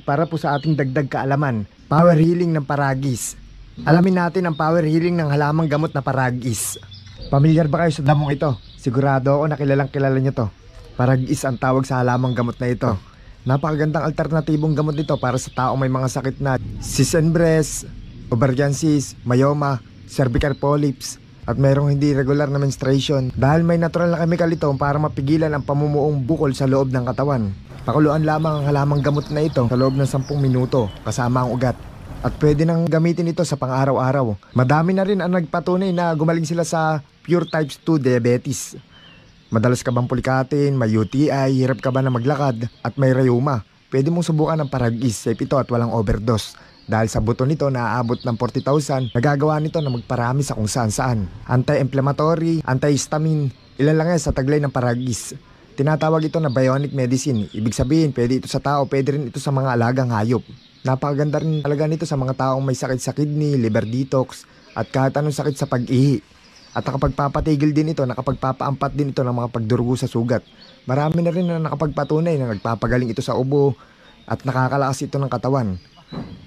para po sa ating dagdag kaalaman, power healing ng paragis. Alamin natin ang power healing ng halamang gamot na paragis. Pamilyar ba kayo sa damong ito? Sigurado ako na kilalang kilala nyo to. Paragis ang tawag sa halamang gamot na ito. Napakagandang alternatibong gamot nito para sa taong may mga sakit na cyst and breast, ovarian cyst, myoma, cervical polyps, at mayroong hindi regular na menstruation. Dahil may natural na chemical ito para mapigilan ang pamumuong bukol sa loob ng katawan. Pakuluan lamang ang halamang gamot na ito sa loob ng 10 minuto kasama ang ugat. At pwede nang gamitin ito sa pang-araw-araw. Madami na rin ang nagpatunay na gumaling sila sa pure types 2 diabetes. Madalas ka bang pulikatin, may UTI, hirap ka ba na maglakad, at may rayuma? Pwede mong subukan ng paragis, safe ito at walang overdose. Dahil sa buto nito na aabot ng 40,000, nagagawa nito na magparami sa kung saan-saan. Anti-inflammatory, anti-histamine, ilan lang yan sa taglay ng paragis. Tinatawag ito na bionic medicine. Ibig sabihin, pwede ito sa tao, pwede rin ito sa mga alagang hayop. Napakaganda rin talaga nito sa mga taong may sakit sa kidney, liver detox, at kahit anong sakit sa pag-ihi. At nakapagpapatigil din ito, nakapagpapaampat din ito ng mga pagdurugo sa sugat. Marami na rin na nakapagpatunay na nagpapagaling ito sa ubo at nakakalakas ito ng katawan.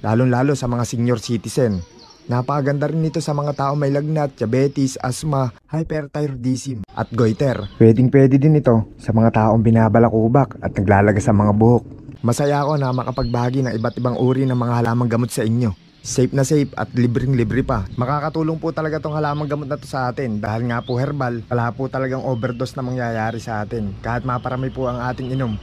Lalong-lalo sa mga senior citizen. Napakaganda rin nito sa mga taong may lagnat, diabetes, asthma, hyperthyroidism at goiter. Pwedeng-pwede din ito sa mga taong binabalakubak at naglalagas sa mga buhok. Masaya ako na makapagbahagi ng iba't ibang uri ng mga halamang gamot sa inyo. Safe na safe at libreng-libre pa. Makakatulong po talaga tong halamang gamot na to sa atin. Dahil nga po herbal, wala po talagang overdose na mangyayari sa atin. Kahit maparami po ang ating inom.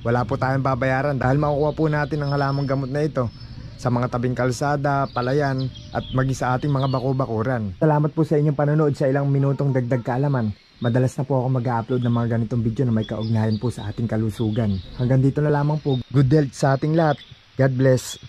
Wala po tayong babayaran dahil makukuha po natin ang halamang gamot na ito sa mga tabing kalsada, palayan, at maging sa ating mga bako-bakuran. Salamat po sa inyong panonood sa ilang minutong dagdag kaalaman. Madalas na po ako mag-upload ng mga ganitong video na may kaugnayan po sa ating kalusugan. Hanggang dito na lamang po. Good health sa ating lahat. God bless.